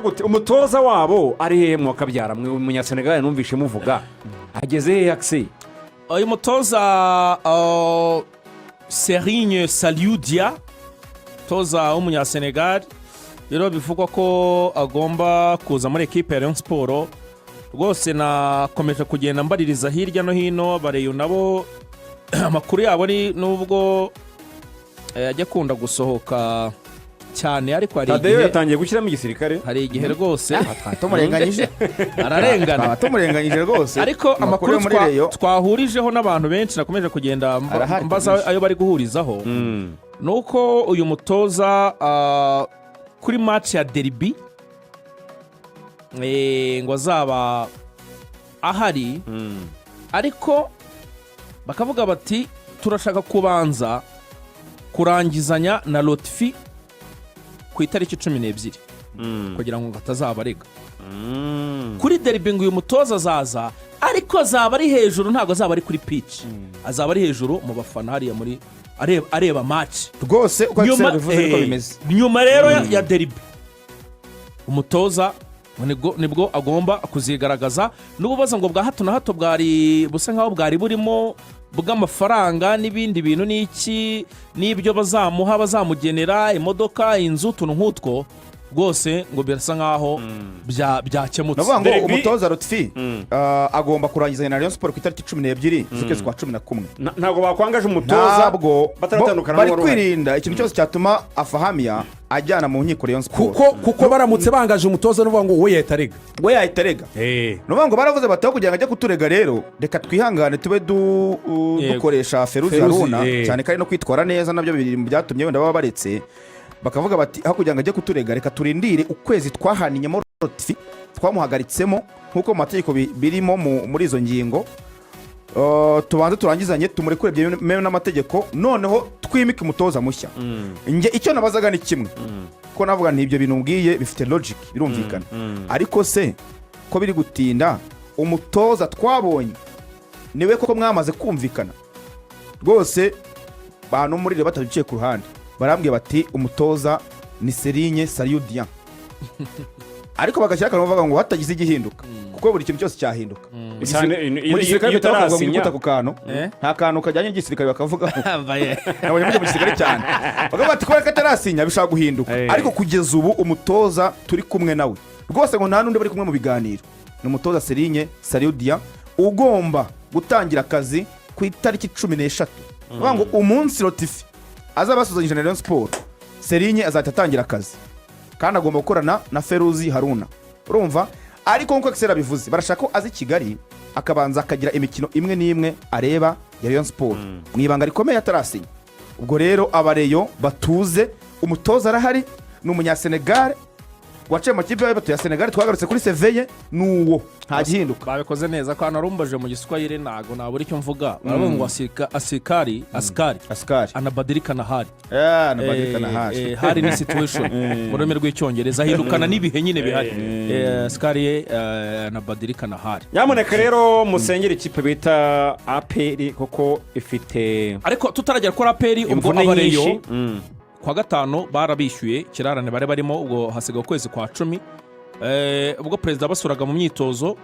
gute umutoza wabo ari he mwakabyara mwe umunyasenegal numvishe muvuga ageze he Axel uyu mutoza Serigne Saliudia toza w'umunyasenegal rero bivugwa ko agomba kuza muri equipe ya Rayon Sport rwose nakomeje kugenda mbaririza hirya no hino bareyo nabo amakuru yabo ni nubwo ajya kunda gusohoka cyane ariko hari igihe yatangiye gushyiramo igisirikare hari igihe rwose atumurenganyije ararengana atumurenganyije rwose ariko amakuru twahurijeho n'abantu benshi nakomeje kugenda mbaza ayo bari guhurizaho nuko uyu mutoza kuri match ya Derby ngo azaba ahari ariko bakavuga bati turashaka kubanza kurangizanya na Lotfi ku itariki 12 kugira ngo atazabarega kuri Derby ngo uyu mutoza azaza ariko azaba ari hejuru ntabwo azaba ari kuri pitch azaba ari hejuru mu bafana hariya muri areba match rwose uko bivuze ko bimeze nyuma rero ya Derby umutoza nibwo agomba kuzigaragaza n'ububaza ngo bwa hato na hato bwari busa nkaho bwari burimo bw'amafaranga n'ibindi bintu n'iki n'ibyo bazamuha bazamugenera imodoka inzu tuntu nk'utwo rwose ngo birasa nkaho byakemutse navuga ngo umutoza Lotfi agomba kurangizanya na Rayon Sport ku itariki 12 z'ukwezi kwa 11 ntabwo bakwangaje umutoza bataratandukana bari kwirinda ikintu cyose cyatuma afahamia ajyana mu nkiko Rayon Sport kuko baramutse bangaje umutoza n'uvuga ngo we yahitarega navuga ngo baravuze bataho kugira ngo ajye kuturega rero reka twihangane tube dukoresha Feruzi Haruna cyane kandi no kwitwara neza nabyo byatumye wenda baba baretse bakavuga bati aho kugira ngo ajye kuturega reka turindire ukwezi twahaninyemo Lotfi twamuhagaritsemo nkuko mu mategeko birimo muri izo ngingo tubanze turangizanye tumurekure byemewe n'amategeko noneho twimike umutoza mushya nge icyo nabazaga ni kimwe ko navuga nti ibyo bintu mbwiye bifite logic birumvikana ariko se ko biri gutinda umutoza twabonye niwe koko mwamaze kumvikana rwose bantu muri rero batabiciye ku ruhande barambwiye bati umutoza ni Serigne Saliudia ariko bagashyira akantu bavuga ngo hatagize igihinduka kuko buri kintu cyose cyahinduka muri gisirikare bitaravuga ngo ku kantu nta kantu kajyanye n'igisirikare bakavuga nabonye mu gisirikare cyane bakavuga bati ko katarasinya bishaka guhinduka ariko kugeza ubu umutoza turi kumwe nawe rwose ngo nta nundi bari kumwe mu biganiro ni umutoza Serigne Saliudia ugomba gutangira akazi ku itariki 14 bavuga ngo umunsi Lotfi azabasuzanyije na Rayon Sport Serigne azahita atangira akazi kandi agomba gukorana na Feruzi Haruna urumva ariko nkuko Axel bivuze barashaka ko azi Kigali akabanza akagira imikino imwe n'imwe areba ya Rayon Sport mwibanga rikomeye atarasinya ubwo rero abareyo batuze umutoza arahari n'umunyasenegal waciye amakipe y'abato ya Senegal twagarutse kuri Seveye nuwo nta gihinduka babikoze neza ko anarumbaje mu giswahili nago naburi cyo mvuga baravuga ngo askari anabadilika na hari anabadilika na hari hari ni situation mu rurimi rw'icyongereza hindukana n'ibihe nyine bihari askari anabadilika na hari nyamuneka rero musengera ikipe bita APR koko ifite ariko tutaragera ko APR ubwo abareyo kwa gatano barabishyuye kirarane bare barimo ubwo hasiga ukwezi kwa 10 ubwo president basuraga mu myitozo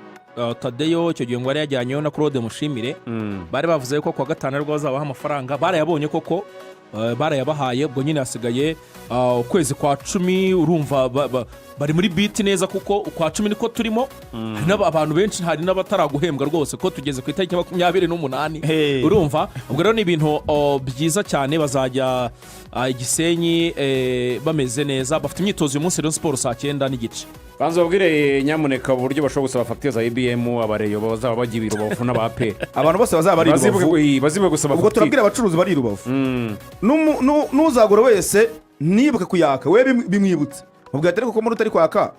Tadeyo cyo gihe ngo ari yajyanyeyo na Claude Mushimire bari bavuze ko kwa gatano rwo bazabaha amafaranga barayabonye koko barayabahaye ubwo nyine hasigaye ukwezi kwa 10 urumva bari muri beat neza kuko kwa 10 niko turimo abantu benshi hari n'abataraguhembwa rwose ko tugeze ku itariki 28 urumva ubwo rero ni ibintu byiza cyane bazajya Igisenyi bameze neza bafite imyitozo uyu munsi Rayon Sport saa 9:30 banza babwire nyamuneka uburyo bashobora gusaba facture za IBM abareyo bazaba bagiye Rubavu n'abape abantu bose bazaba bari Rubavu bazibe gusaba ubwo turabwira abacuruzi bari Rubavu n'uzagura wese nibuke kuyaka we bimwibutse ubwo atari kuko muri utari kwaka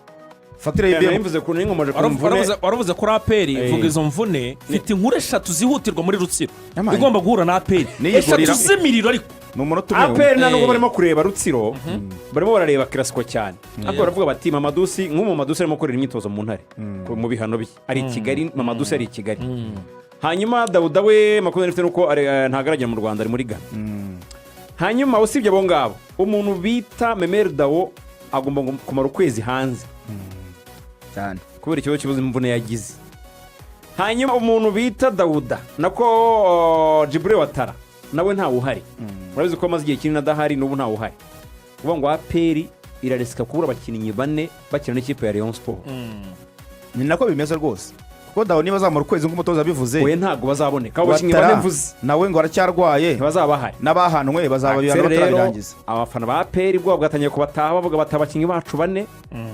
facture IBM yimvuze ku ninkomoje ku mvune waravuze ko APR vuga izo mvune fite inkuru 3 zihutirwa muri Rutsiro igomba guhura na APR 3 zimiriro ariko n'umunota APR nubwo barimo kureba Rutsiro barimo barareba Classico cyane ariko baravuga bati Mamadusi Mamadusi arimo korera imyitozo mu ntare mu bihano bye ari Kigali Mamadusi ari Kigali hanyuma Dawuda we makuru nifite nuko ntagaragera mu Rwanda ari muri Ghana hanyuma usibye abo ngabo umuntu bita Memer Dawo agomba kumara ukwezi hanze cyane kubera ikibazo imvune yagize. Hanyuma umuntu bita Dawuda nako Djibril Watara nawe ntawe uhari. Murabizi ko amaze igihe kinini adahari n'ubu ntawe uhari. Kuvuga ngo APR iraresika kubura abakinnyi bane bakina n'ikipe ya Rayon Sport. Ni nako bimeze rwose kuko Dawo niba zamara ukwezi nk'umutoza bivuze we ntago bazaboneka. Abakinnyi bane mvuze nawe ngo aracyarwaye ntibazabahari n'abahanwe bazababirana batarabirangiza. Abafana ba APR bwo bwatangiye kubataha bavuga batabakinnyi bacu bane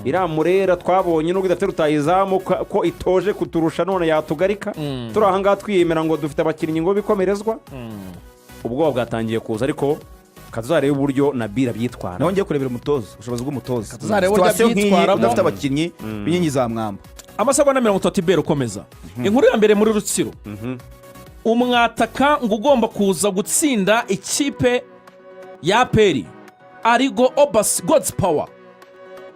iramurera twabonye n'ubwo idatera utayizamu ko itoje kuturusha none yatugarika turi aha ngaha twiyemera ngo dufite abakinnyi ngo bikomerezwa. Ubwo bwatangiye kuza ariko kazarebe uburyo Nabila byitwara. Naho ngiye kurebera umutoza ubushobozi bw'umutoza kazarebe uburyo byitwaramo udafite abakinnyi b'inkingi za mwamba. Amasegonda 30 ibera ukomeza. Inkuru ya mbere muri Rutsiro. Umwataka ngo ugomba kuza gutsinda ikipe ya APR Arigo Obas God's Power.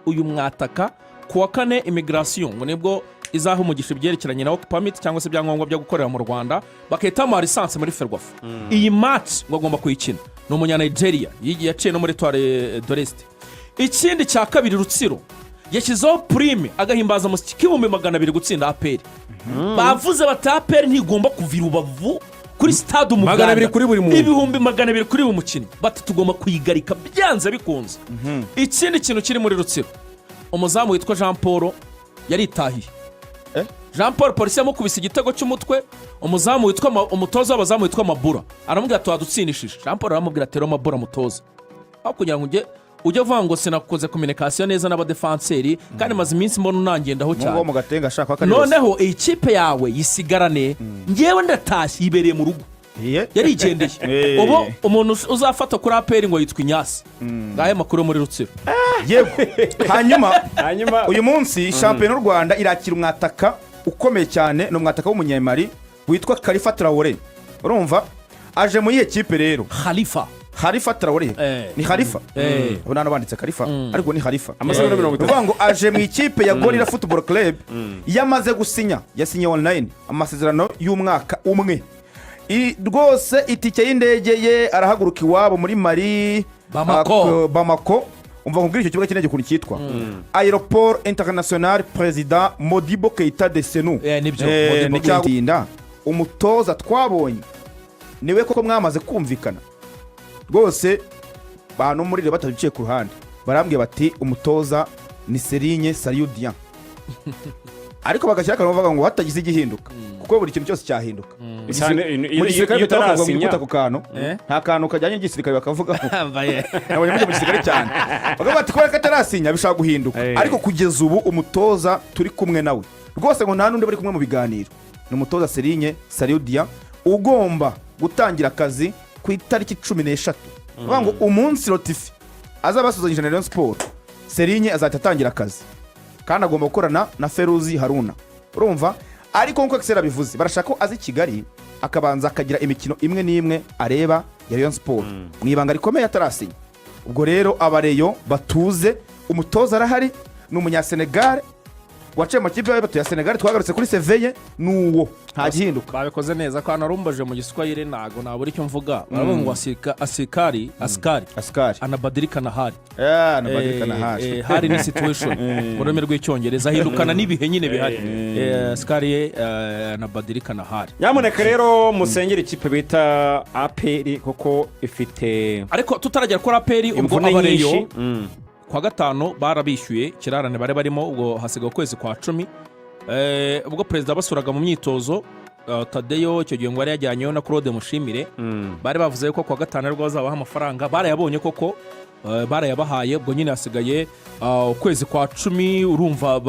Uyu mwataka kuwa kane immigration ngo nibwo izaha umugisha ibyerekeranye na work permit cyangwa se byangombwa byo gukorera mu Rwanda bakahita mu license muri Ferwafa. Iyi match ngo agomba kuyikina no munya Nigeria yaciye no muri Etoile de l'Est. Ikindi cya kabiri Rutsiro yashyizeho prime agahimbaza musiki k'ibihumbi 200 gutsinda APR. Bavuze bati APR ntigomba kuvira Rubavu kuri stade Umuganda 200 kuri buri muntu, ibihumbi 200 kuri buri mukino, bati tugomba kuyigarika byanze bikunze. Ikindi kintu kiri muri Rutsiro, umuzamu witwa Jean Paul yaritahiye. Jean Paul polisi yamukubise igitego cy'umutwe, umuzamu witwa umutoza w'abazamu witwa Mabura aramubwira ati wadutsindishije. Jean Paul aramubwira ati Mabura mutoza aho kugira ngo ujye vuga ngo sinakoze communication neza n'abadefanseri kandi maze iminsi mbona unangendaho cyane mu gatenga ashaka ko noneho ikipe yawe yisigarane ngewe ndatashye ibereye mu rugo yarigendeye. Ubu umuntu uzafata kuri APR ngo yitwa Inyasi ngahe makuru muri Rutsiro. Yego hanyuma uyu munsi champion y'u Rwanda irakira umwataka ukomeye cyane no mwataka w'umunyemari witwa Khalifa Traoré. Urumva aje mu yihe kipe rero? Khalifa Traoré ni Khalifa ubona banditse Khalifa ariko ni Khalifa. Amasegonda 30 uvuga ngo aje mu ikipe ya Gorilla Football Club yamaze gusinya yasinye online amasezerano y'umwaka umwe rwose. Itike y'indege ye arahaguruka iwabo muri Mali Bamako. Umva nkubwira icyo kibuga cy'indege kuntu cyitwa Aéroport International Président Modibo Keita de Senou. Nibyo umutoza twabonye niwe koko mwamaze kumvikana rwose. Bantu muri reba batabiciye ku ruhande barambwiye bati umutoza ni Serigne Saliudian ariko bagashyira akantu bavuga ngo hatagize igihinduka kuko buri kintu cyose cyahinduka. Muri gisirikare bitaravuga ngo ku kantu nta kantu kajyanye n'igisirikare bakavuga nabonye mu gisirikare cyane bakavuga bati ko katarasinya bishaka guhinduka ariko kugeza ubu umutoza turi kumwe nawe rwose ngo nta nundi bari kumwe mu biganiro ni umutoza Serigne Saliudian ugomba gutangira akazi ku itariki 16. Bavuga ngo umunsi Rotifi azabasuzanyije na Rayon Sport Serigne azahita atangira akazi kandi agomba gukorana na Feruzi Haruna. Urumva ariko nkuko Axel bivuze barashaka ko azi Kigali akabanza akagira imikino imwe n'imwe areba ya Rayon Sport mu ibanga rikomeye atarasinya. Ubwo rero abareyo batuze umutoza arahari ni umunya Senegal waciye mu kipe y'abato ya Senegal twagarutse kuri Seveye nuwo nta gihinduka. Babikoze neza ko narumbaje mu Giswahili nago nabura icyo mvuga. Baravuga ngo askari anabadilika na hari anabadilika na hari ni situation mu rurimi rw'icyongereza ahindukana n'ibihe nyine bihari. Askari anabadilika na hari. Nyamuneka rero musengera ikipe bita APR kuko ifite ariko tutaragera kuri APR ubwo abareyo kwa gatano barabishyuye kirarane bare barimo ubwo hasigaye ukwezi kwa 10. Ubwo president basuraga mu myitozo Tadeyo cyo gihe ngo yari yajyanyeyo na Claude Mushimire bari bavuze ko kwa gatano rwo bazabaha amafaranga barayabonye koko barayabahaye. Ubwo nyine hasigaye ukwezi kwa 10 urumva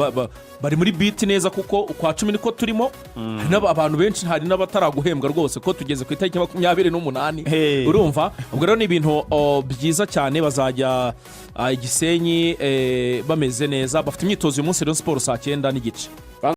bari muri beat neza kuko kwa 10 niko turimo. Hari abantu benshi hari n'abataraguhembwa rwose ko tugeze ku itariki 28 urumva. Ubwo rero ni ibintu byiza cyane bazajya Igisenyi bameze neza bafite imyitozo uyu munsi Rayon Sport saa 9:30